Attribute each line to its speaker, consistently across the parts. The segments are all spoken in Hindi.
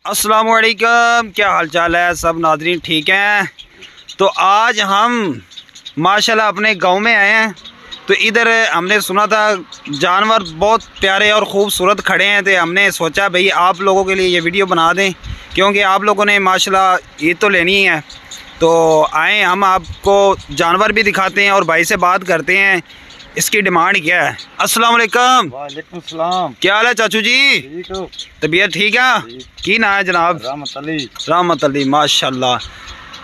Speaker 1: अस्सलाम वालेकुम, क्या हाल चाल है सब नाज़रीन, ठीक हैं। तो आज हम माशाल्लाह अपने गांव में आए हैं। तो इधर हमने सुना था जानवर बहुत प्यारे और ख़ूबसूरत खड़े हैं। तो हमने सोचा भाई आप लोगों के लिए ये वीडियो बना दें, क्योंकि आप लोगों ने माशाल्लाह ईद तो लेनी है। तो आए हम आपको जानवर भी दिखाते हैं और भाई से बात करते हैं इसकी डिमांड क्या है। अस्सलाम वालेकुम।
Speaker 2: वालेकुम सलाम।
Speaker 1: क्या हाल है चाचू जी?
Speaker 2: ठीक हो?
Speaker 1: तबीयत ठीक है? की ना है जनाब?
Speaker 2: रहमत अली।
Speaker 1: रहमत अली माशाल्लाह।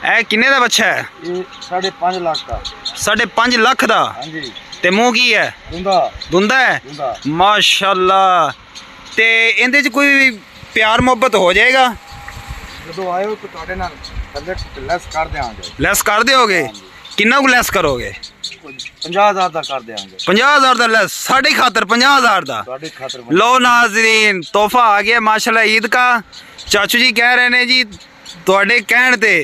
Speaker 1: ए किन्ने दा बच्चा है?
Speaker 2: ये 5.5 लाख का।
Speaker 1: 5.5 लाख दा?
Speaker 2: हाँ जी।
Speaker 1: ते मुँह की है?
Speaker 2: दुंदा।
Speaker 1: दुंदा है?
Speaker 2: दुंदा।
Speaker 1: माशाल्लाह। ते इंदे च कोई प्यार मोहब्बत हो जाएगा?
Speaker 2: जो आए हो तो ਤੁਹਾਡੇ ਨਾਲ ਲੈਸ ਕਰ ਦਿਆਂਗੇ।
Speaker 1: ਲੈਸ कर दोगे? किन्ना को ਲੈਸ करोगे?
Speaker 2: 50,000 ਦਾ कर देंगे।
Speaker 1: 50,000 ਦਾ ਲੈਸ साढ़े खातर 50,000 ਦਾ।
Speaker 2: ਤੁਹਾਡੇ ਖਾਤਰ
Speaker 1: लो नाजरीन, तोहफा आ गया माशाल्लाह ईद का। चाचू जी कह रहे ने जी ਤੁਹਾਡੇ ਕਹਿਣ ਤੇ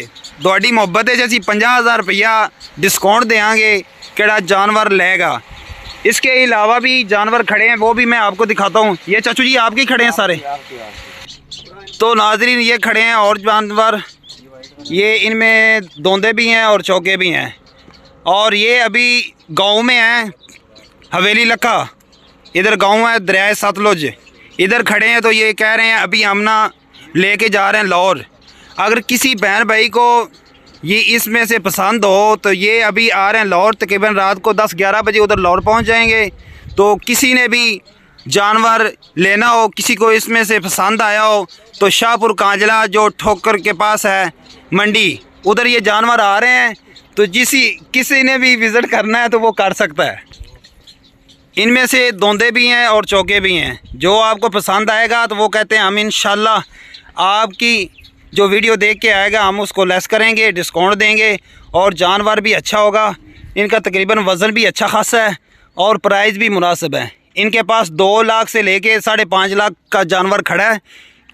Speaker 1: ਤੁਹਾਡੀ ਮੁਹੱਬਤ है ਅਸੀਂ 50,000 रुपया डिस्काउंट देंगे केड़ा जानवर लेगा। इसके अलावा भी जानवर खड़े हैं, वो भी मैं आपको दिखाता हूँ। ये चाचू जी आपके खड़े हैं सारे? तो नाजरीन ये खड़े हैं और जानवर, ये इनमें दोंदे भी हैं और चौके भी हैं। और ये अभी गांव में हैं, हवेली लखा इधर गांव है, दरिया सतलुज इधर खड़े हैं। तो ये कह रहे हैं अभी हम ना लेके जा रहे हैं लाहौर। अगर किसी बहन भाई को ये इसमें से पसंद हो तो ये अभी आ रहे हैं लाहौर, तकरीबन रात को 10-11 बजे उधर लाहौर पहुंच जाएंगे। तो किसी ने भी जानवर लेना हो, किसी को इसमें से पसंद आया हो, तो शाहपुर कांजला जो ठोकर के पास है मंडी, उधर ये जानवर आ रहे हैं। तो किसी ने भी विज़िट करना है तो वो कर सकता है। इनमें से दोंदे भी हैं और चौके भी हैं। जो आपको पसंद आएगा तो वो कहते हैं हम इंशाल्लाह आपकी जो वीडियो देख के आएगा हम उसको लेस करेंगे, डिस्काउंट देंगे और जानवर भी अच्छा होगा। इनका तकरीबन वज़न भी अच्छा खासा है और प्राइस भी मुनासिब है। इनके पास 2 लाख से लेके 5.5 लाख का जानवर खड़ा है।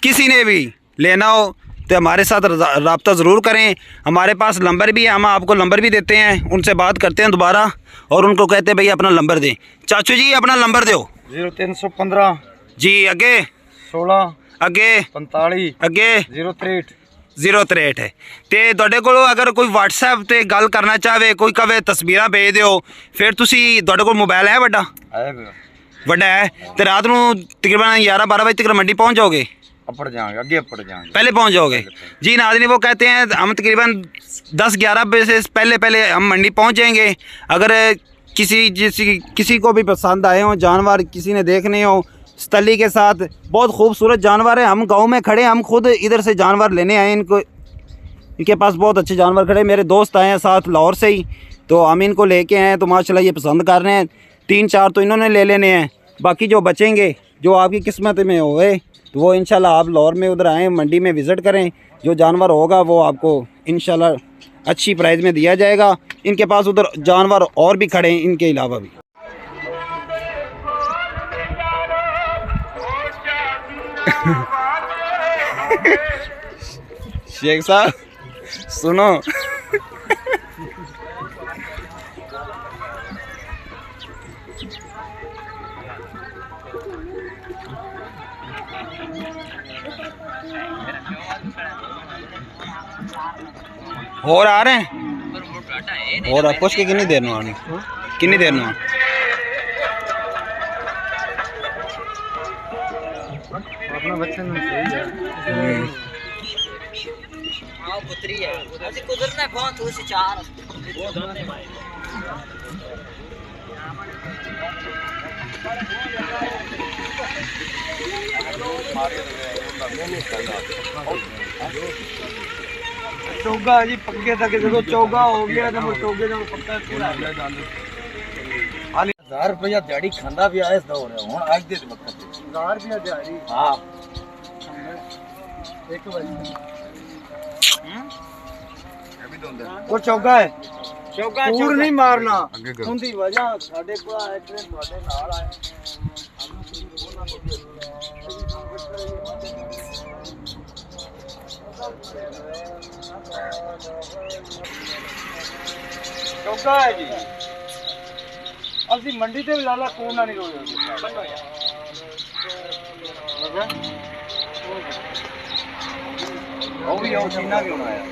Speaker 1: किसी ने भी लेना हो तो हमारे साथ रब्ता ज़रूर करें। हमारे पास नंबर भी है, हम आपको नंबर भी देते हैं, उनसे बात करते हैं दोबारा और उनको कहते हैं भाई अपना नंबर दें। चाचू जी अपना नंबर दो।
Speaker 2: 0315
Speaker 1: जी अगे
Speaker 2: 16
Speaker 1: अगे
Speaker 2: 45
Speaker 1: अगे
Speaker 2: 063
Speaker 1: है। तो तुहाडे कोल अगर कोई व्हाट्सएप ते गल करना चाहे, कोई कहे तस्वीरां भेज दिओ, फिर तुसी तुहाडे कोल मोबाइल है वड्डा? वड्डा है। तो रात को तकरीबन 11-12 बजे तक मंडी पहुंच जाओगे?
Speaker 2: अपड़ जाएंगे, आगे अपड़ जाएंगे,
Speaker 1: पहले पहुंच जाओगे जी नाज़रीन। वो कहते हैं हम तकरीबन 10-11 बजे से पहले हम मंडी पहुंच जाएंगे। अगर किसी को भी पसंद आए हों जानवर, किसी ने देखने हो तली के साथ, बहुत खूबसूरत जानवर है। हम गांव में खड़े, हम खुद इधर से जानवर लेने आए। इनके पास बहुत अच्छे जानवर खड़े। मेरे दोस्त आए हैं साथ लाहौर से ही, तो हम इनको लेके आए हैं। तो माशाल्लाह ये पसंद कर रहे हैं। 3-4 तो इन्होंने ले लेने हैं, बाकी जो बचेंगे जो आपकी किस्मत में होए तो वो इंशाल्लाह आप लाहौर में उधर आएँ, मंडी में विज़िट करें। जो जानवर होगा वो आपको इंशाल्लाह अच्छी प्राइस में दिया जाएगा। इनके पास उधर जानवर और भी खड़े हैं इनके अलावा भी। शेख साहब सुनो, और आ रहे हैं और पुछ के कितनी देर में आने, कितनी देर में
Speaker 2: अपना बच्चा नहीं सही है।
Speaker 3: हां पुत्री है ऐसे गुजरना बहुत हो से 4
Speaker 2: चौगा जी पक्के तक जो चौगा हो गया तो चौगे जो पक्का पूरा 1000 रुपया दिहाड़ी खांदा भी आए दौड़ हुन आज दे वक्त 1000 रुपया दिहाड़ी। हां एक बजे अभी दोंदा वो चौगा है, चौगा दूर नहीं मारना उनकी वजह साडे को आए ट्रेन ਤੁਹਾਡੇ ਨਾਲ आए। चौका है जी असि मंडी ते लाला कौन ना नहीं रोए ਉਹ ਵੀ ਉਹ ਚੀਨਾ ਕਿਉਂ ਆਇਆ